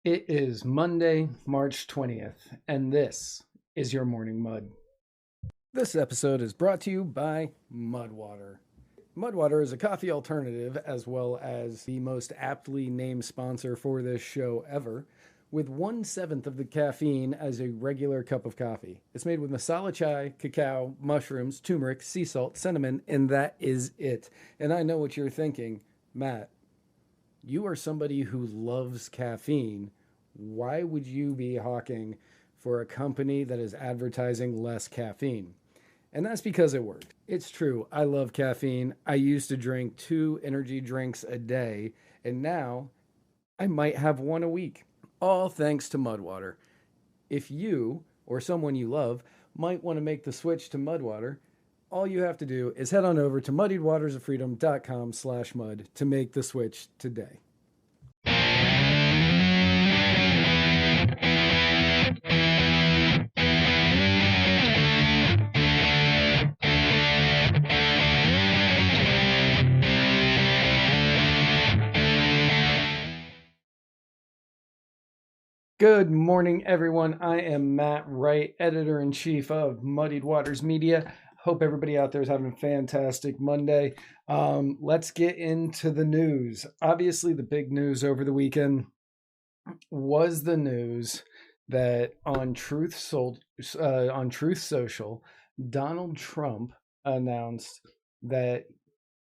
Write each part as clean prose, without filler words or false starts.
It is Monday, March 20th, and this is your Morning Mud. This episode is brought to you by Mudwater. Mudwater is a coffee alternative as well as the most aptly named sponsor for this show ever, with 1/7 of the caffeine as a regular cup of coffee. It's made with masala chai, cacao, mushrooms, turmeric, sea salt, cinnamon, and that is it. And I know what you're thinking, Matt. You are somebody who loves caffeine. Why would you be hawking for a company that is advertising less caffeine? And that's because it worked. It's true. I love caffeine. I used to drink 2 energy drinks a day, and now I might have one a week. All thanks to Mudwater. If you or someone you love might want to make the switch to Mudwater, all you have to do is head on over to muddiedwatersoffreedom.com/mud to make the switch today. Good morning, everyone. I am Matt Wright, editor-in-chief of Muddied Waters Media. Hope everybody out there is having a fantastic Monday. Let's get into the news. Obviously, the big news over the weekend was the news that on Truth Social, Donald Trump announced that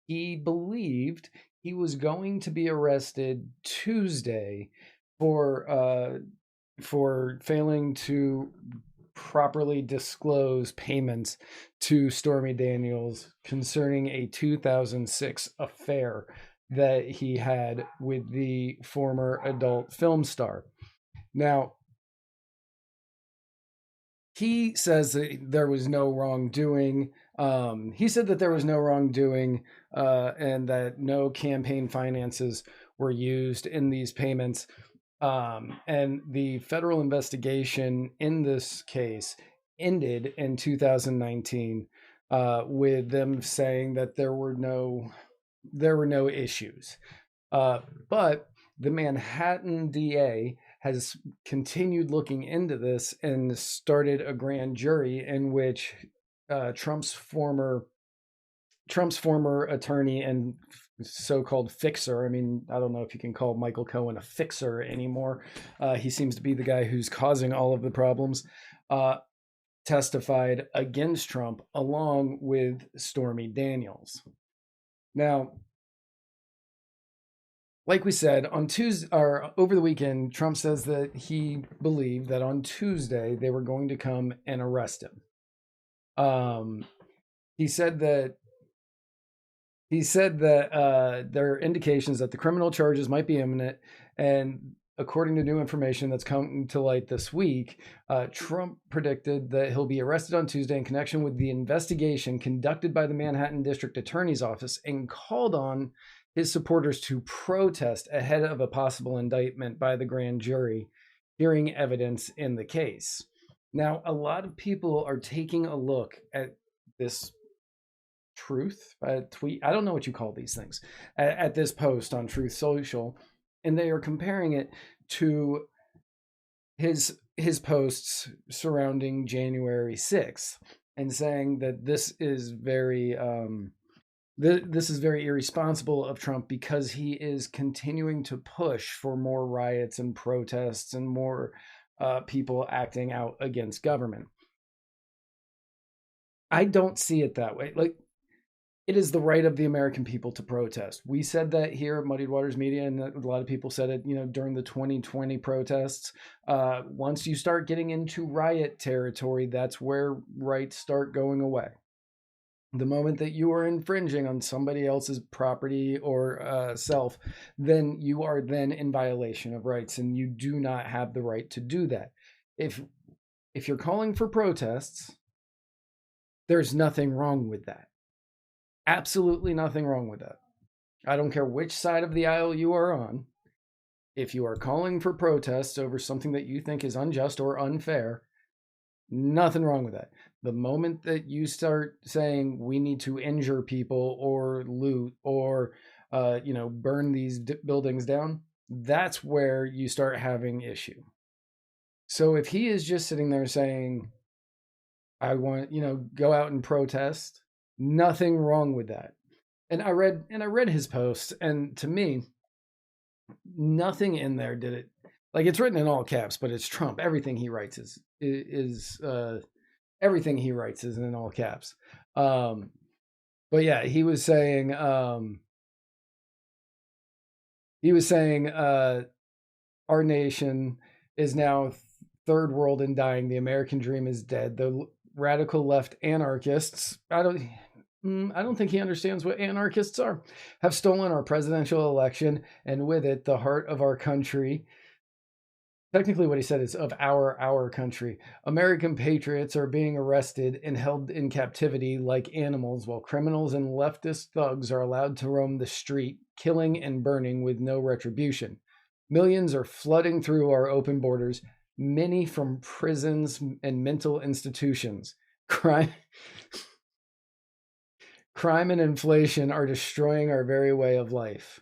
he believed he was going to be arrested Tuesday for failing to properly disclose payments to Stormy Daniels concerning a 2006 affair that he had with the former adult film star. Now, he says that there was no wrongdoing. He said that there was no wrongdoing and that no campaign finances were used in these payments. And the federal investigation in this case ended in 2019 with them saying that there were no issues. But the Manhattan DA has continued looking into this and started a grand jury in which Trump's former attorney and so-called fixer. I mean, I don't know if you can call Michael Cohen a fixer anymore. He seems to be the guy who's causing all of the problems. Testified against Trump along with Stormy Daniels. Now, like we said, on Tuesday or over the weekend, Trump says that he believed that on Tuesday they were going to come and arrest him. He said that there are indications that the criminal charges might be imminent, and according to new information that's come to light this week, Trump predicted that he'll be arrested on Tuesday in connection with the investigation conducted by the Manhattan District Attorney's Office, and called on his supporters to protest ahead of a possible indictment by the grand jury hearing evidence in the case. Now, a lot of people are taking a look at this tweet, I don't know what you call these things, at this post on Truth Social, and they are comparing it to his posts surrounding January 6th and saying that this is very irresponsible of Trump because he is continuing to push for more riots and protests and more people acting out against government. I don't see it that way. Like, it is the right of the American people to protest. We said that here at Muddied Waters Media, and a lot of people said it, during the 2020 protests. Once you start getting into riot territory, that's where rights start going away. The moment that you are infringing on somebody else's property or self, then you are then in violation of rights, and you do not have the right to do that. If you're calling for protests, there's nothing wrong with that. Absolutely nothing wrong with that. I don't care which side of the aisle you are on. If you are calling for protests over something that you think is unjust or unfair, nothing wrong with that. The moment that you start saying we need to injure people or loot or burn these buildings down, that's where you start having issue. So if he is just sitting there saying, I want, go out and protest, nothing wrong with that. And I read his post, and to me, nothing in there did it. Like, it's written in all caps, but it's Trump. Everything he writes is everything he writes is in all caps. But yeah, he was saying our nation is now third world and dying. The American dream is dead. The radical left anarchists, I don't think he understands what anarchists are, have stolen our presidential election, and with it, the heart of our country. Technically, what he said is of our country. American patriots are being arrested and held in captivity like animals, while criminals and leftist thugs are allowed to roam the street, killing and burning with no retribution. Millions are flooding through our open borders, many from prisons and mental institutions. Crime and inflation are destroying our very way of life.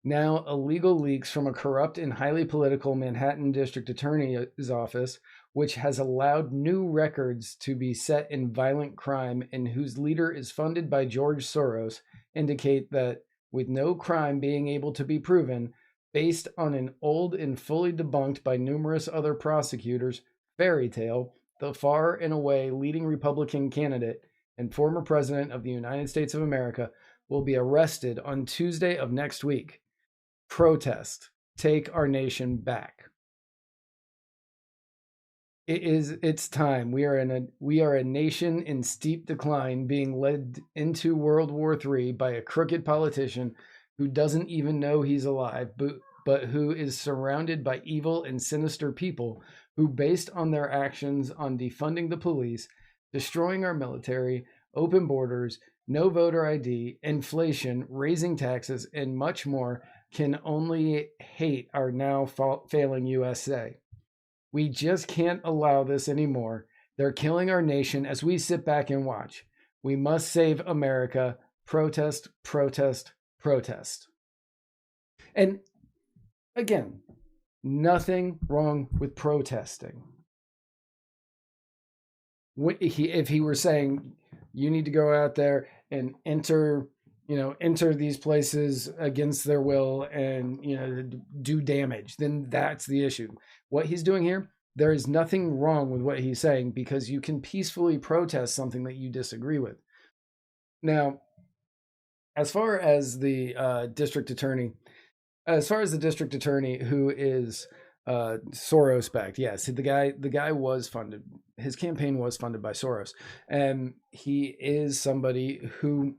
Now, illegal leaks from a corrupt and highly political Manhattan District Attorney's office, which has allowed new records to be set in violent crime and whose leader is funded by George Soros, indicate that, with no crime being able to be proven, based on an old and fully debunked by numerous other prosecutors fairy tale, the far and away leading Republican candidate and former president of the United States of America will be arrested on Tuesday of next week. Protest. Take our nation back. It's time. We are a nation in steep decline, being led into World War III by a crooked politician who doesn't even know he's alive, but who is surrounded by evil and sinister people who, based on their actions on defunding the police, destroying our military, open borders, no voter ID, inflation, raising taxes, and much more, can only hate our now failing USA. We just can't allow this anymore. They're killing our nation as we sit back and watch. We must save America. Protest, protest, protest. And again, nothing wrong with protesting. If he were saying you need to go out there and enter these places against their will and, do damage, then that's the issue. What he's doing here, there is nothing wrong with what he's saying, because you can peacefully protest something that you disagree with. Now, as far as the district attorney who is Soros backed, yes, the guy was funded. His campaign was funded by Soros, and he is somebody who,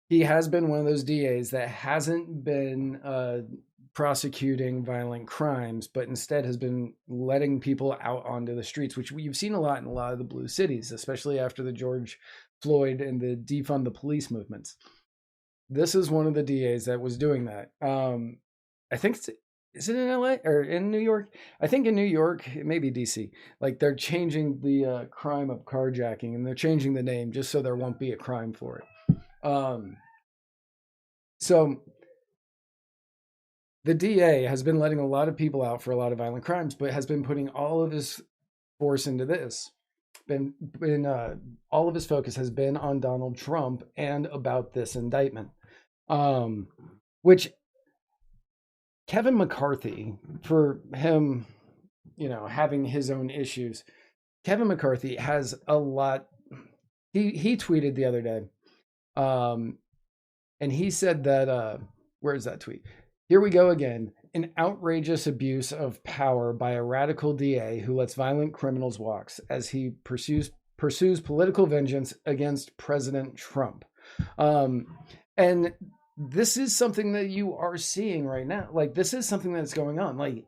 he has been one of those DAs that hasn't been prosecuting violent crimes, but instead has been letting people out onto the streets, which you've seen a lot in a lot of the blue cities, especially after the George Floyd and the defund the police movements. This is one of the DAs that was doing that. I think is it in LA or in New York? I think in New York, maybe DC. Like, they're changing the crime of carjacking, and they're changing the name just so there won't be a crime for it. So the DA has been letting a lot of people out for a lot of violent crimes, but has been putting all of his force into this. All of his focus has been on Donald Trump and about this indictment, which Kevin McCarthy, for him, having his own issues, Kevin McCarthy has a lot. He tweeted the other day, and he said that, where's that tweet? Here we go again. An outrageous abuse of power by a radical DA who lets violent criminals walk as he pursues political vengeance against President Trump. And this is something that you are seeing right now. Like, this is something that's going on. Like,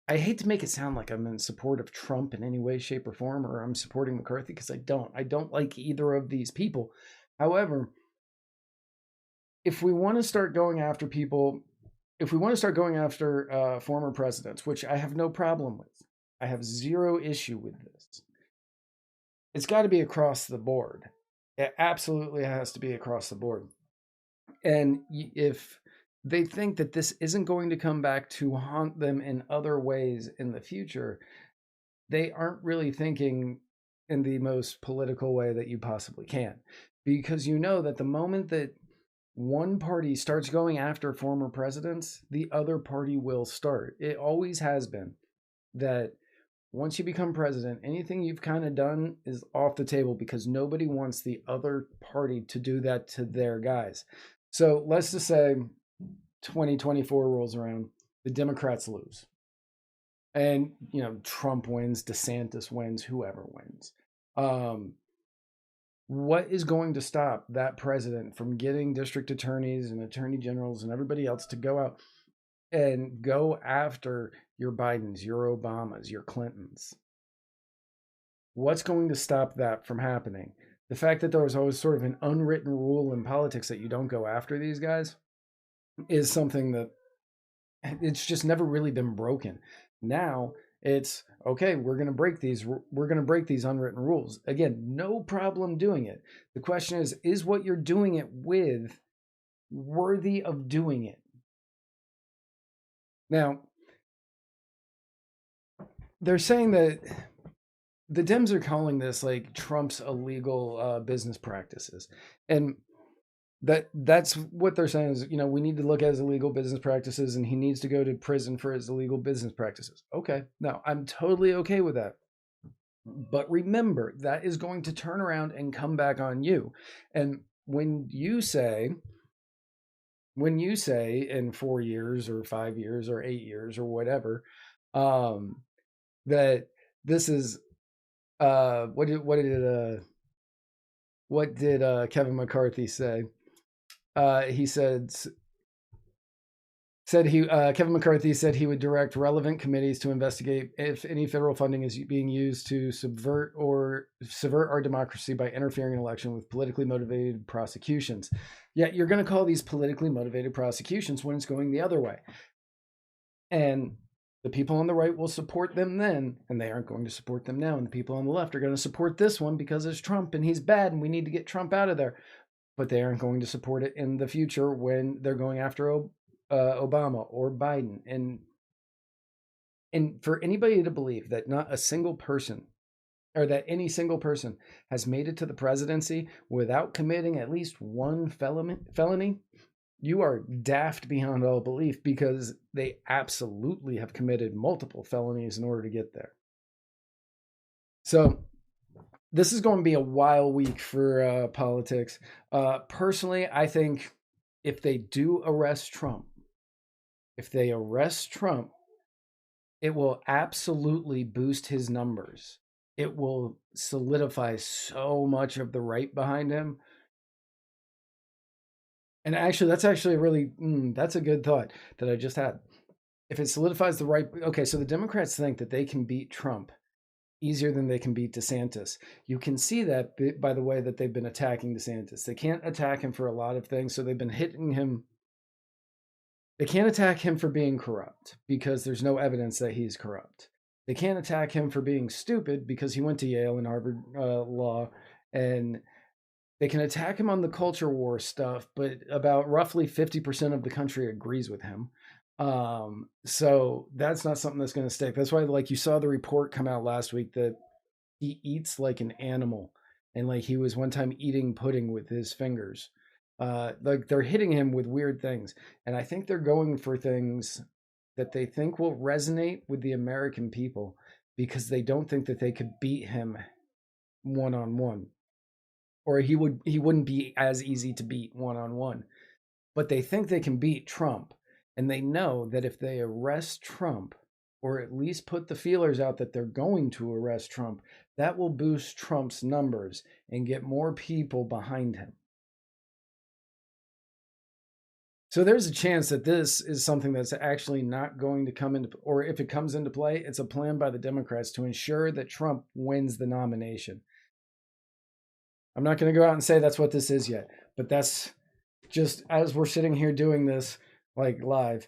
I hate to make it sound like I'm in support of Trump in any way, shape, or form, or I'm supporting McCarthy, because I don't. I don't like either of these people. However, if we want to start going after people, if we want to start going after former presidents, which I have no problem with, I have zero issue with this, it's got to be across the board. It absolutely has to be across the board. And if they think that this isn't going to come back to haunt them in other ways in the future. They aren't really thinking in the most political way that you possibly can, because you know that the moment that one party starts going after former presidents, the other party will start. It always has been that once you become president, anything you've kind of done is off the table because nobody wants the other party to do that to their guys. So let's just say 2024 rolls around, the Democrats lose. And, Trump wins, DeSantis wins, whoever wins. What is going to stop that president from getting district attorneys and attorney generals and everybody else to go out and go after your Bidens, your Obamas, your Clintons? What's going to stop that from happening? The fact that there was always sort of an unwritten rule in politics that you don't go after these guys is something that it's just never really been broken. Now it's okay, we're going to break these unwritten rules. Again, no problem doing it. The question is what you're doing it with worthy of doing it? Now, they're saying that the Dems are calling this like Trump's illegal business practices. And that's what they're saying is, we need to look at his illegal business practices and he needs to go to prison for his illegal business practices. Okay, no, I'm totally okay with that. But remember, that is going to turn around and come back on you. And when you say in 4 years or 5 years or 8 years or whatever, that this is what did Kevin McCarthy say? He said Kevin McCarthy said he would direct relevant committees to investigate if any federal funding is being used to subvert our democracy by interfering in election with politically motivated prosecutions. Yet you're going to call these politically motivated prosecutions when it's going the other way. And the people on the right will support them then, and they aren't going to support them now. And the people on the left are going to support this one because it's Trump and he's bad and we need to get Trump out of there. But they aren't going to support it in the future when they're going after Obama or Biden. And for anybody to believe that not a single person or that any single person has made it to the presidency without committing at least one felony, you are daft beyond all belief, because they absolutely have committed multiple felonies in order to get there. So this is going to be a wild week for politics. Personally, I think if they do arrest Trump, it will absolutely boost his numbers. It will solidify so much of the right behind him. And actually, that's a good thought that I just had. If it solidifies the right, okay, so the Democrats think that they can beat Trump easier than they can beat DeSantis. You can see that by the way that they've been attacking DeSantis. They can't attack him for a lot of things, so they've been hitting him. They can't attack him for being corrupt because there's no evidence that he's corrupt. They can't attack him for being stupid because he went to Yale and Harvard Law. And they can attack him on the culture war stuff, but about roughly 50% of the country agrees with him. So that's not something that's going to stick. That's why, like, you saw the report come out last week that he eats like an animal, and like he was one time eating pudding with his fingers. Like, they're hitting him with weird things, and I think they're going for things that they think will resonate with the American people because they don't think that they could beat him one-on-one, or he wouldn't be as easy to beat one-on-one. But they think they can beat Trump, and they know that if they arrest Trump, or at least put the feelers out that they're going to arrest Trump, that will boost Trump's numbers and get more people behind him. So there's a chance that this is something that's actually not going to come into, or if it comes into play, it's a plan by the Democrats to ensure that Trump wins the nomination. I'm not going to go out and say that's what this is yet, but that's just as we're sitting here doing this, like live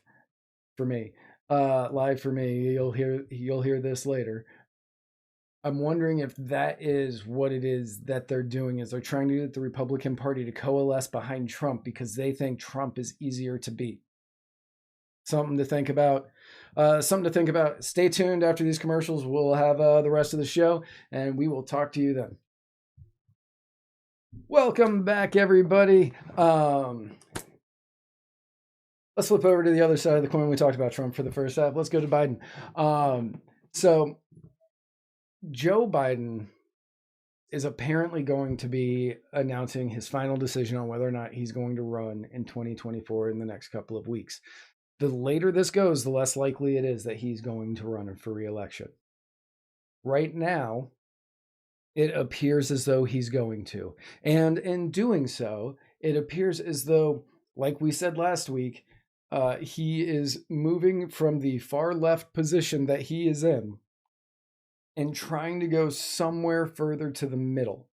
for me. You'll hear this later. I'm wondering if that is what it is that they're doing, is they're trying to get the Republican Party to coalesce behind Trump because they think Trump is easier to beat. something to think about. Stay tuned after these commercials. We'll have the rest of the show, and we will talk to you then. Welcome back, everybody. Let's flip over to the other side of the coin. We talked about Trump for the first half. Let's go to Biden. So Joe Biden is apparently going to be announcing his final decision on whether or not he's going to run in 2024 in the next couple of weeks. The later this goes, the less likely it is that he's going to run for re-election. Right now, it appears as though he's going to. And in doing so, it appears as though, like we said last week, he is moving from the far left position that he is in and trying to go somewhere further to the middle.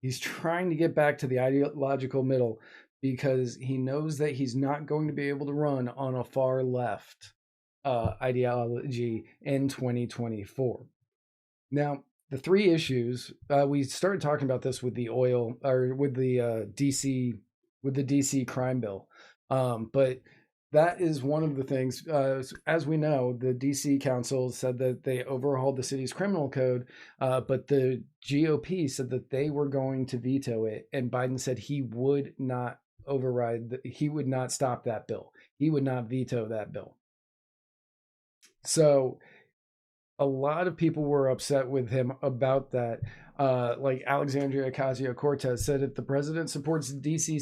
He's trying to get back to the ideological middle because he knows that he's not going to be able to run on a far left ideology in 2024. Now, the three issues, we started talking about this with the oil, or with the DC crime bill. But that is one of the things, as we know, the DC council said that they overhauled the city's criminal code, but the GOP said that they were going to veto it. And Biden said he would not he would not stop that bill. He would not veto that bill. So a lot of people were upset with him about that. Like Alexandria Ocasio-Cortez said, if the president supports DC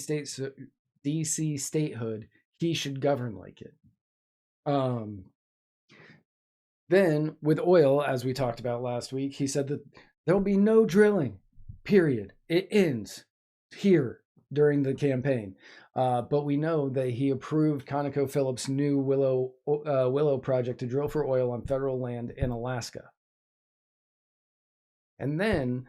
statehood, he should govern like it. Then with oil, as we talked about last week, he said that there'll be no drilling, period. It ends here during the campaign. But we know that he approved ConocoPhillips' new Willow project to drill for oil on federal land in Alaska. And then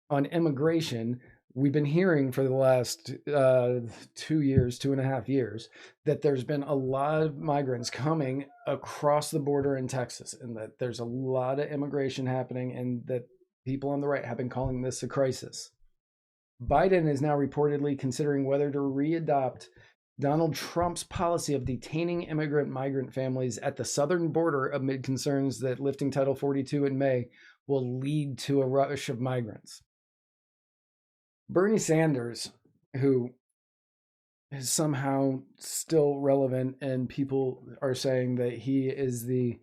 on immigration, we've been hearing for the last 2.5 years, that there's been a lot of migrants coming across the border in Texas, and that there's a lot of immigration happening, and that people on the right have been calling this a crisis. Biden is now reportedly considering whether to readopt Donald Trump's policy of detaining migrant families at the southern border amid concerns that lifting Title 42 in May will lead to a rush of migrants. Bernie Sanders, who is somehow still relevant, and people are saying that he is the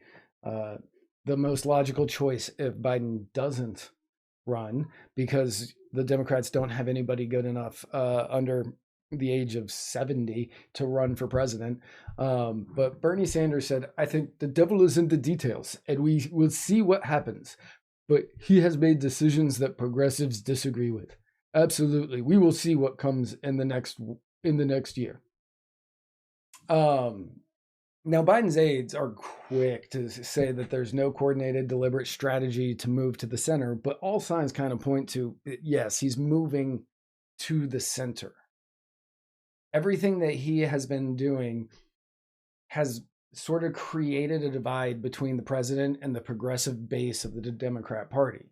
most logical choice if Biden doesn't run, because the Democrats don't have anybody good enough under the age of 70 to run for president. But Bernie Sanders said, I think the devil is in the details, and we will see what happens. But he has made decisions that progressives disagree with. Absolutely. We will see what comes in the next year. Now, Biden's aides are quick to say that there's no coordinated, deliberate strategy to move to the center, but all signs kind of point to, yes, he's moving to the center. Everything that he has been doing has sort of created a divide between the president and the progressive base of the Democrat Party.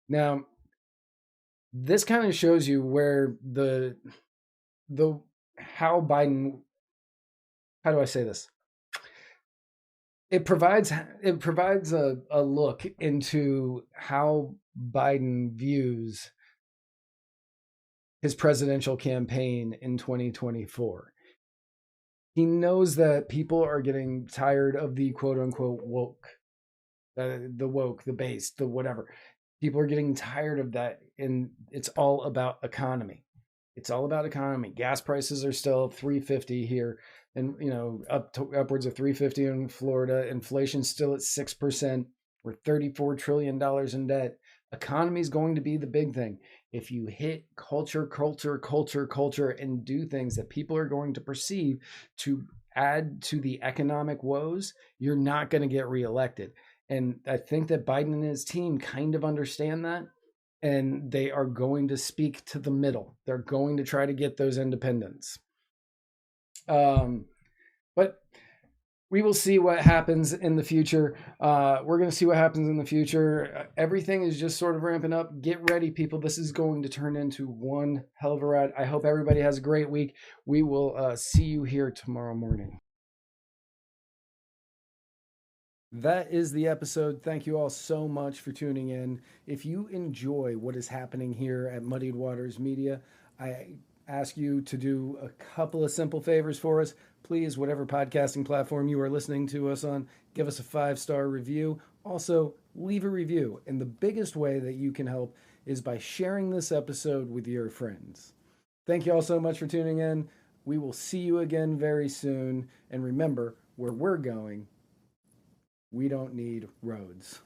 Now, this kind of shows you where how Biden, how do I say this? It provides a look into how Biden views his presidential campaign in 2024. He knows that people are getting tired of the quote unquote woke, the base, the whatever. People are getting tired of that, and it's all about economy. It's all about economy. Gas prices are still $3.50 here, and upwards of $3.50 in Florida. Inflation's still at 6%. We're $34 trillion in debt. Economy is going to be the big thing. If you hit culture, and do things that people are going to perceive to add to the economic woes, you're not going to get reelected. And I think that Biden and his team kind of understand that, and they are going to speak to the middle. They're going to try to get those independents. But we will see what happens in the future. We're going to see what happens in the future. Everything is just sort of ramping up. Get ready, people. This is going to turn into one hell of a ride. I hope everybody has a great week. We will see you here tomorrow morning. That is the episode. Thank you all so much for tuning in. If you enjoy what is happening here at Muddied Waters Media, I ask you to do a couple of simple favors for us. Please, whatever podcasting platform you are listening to us on, give us a 5-star review. Also, leave a review. And the biggest way that you can help is by sharing this episode with your friends. Thank you all so much for tuning in. We will see you again very soon. And remember, where we're going, we don't need roads.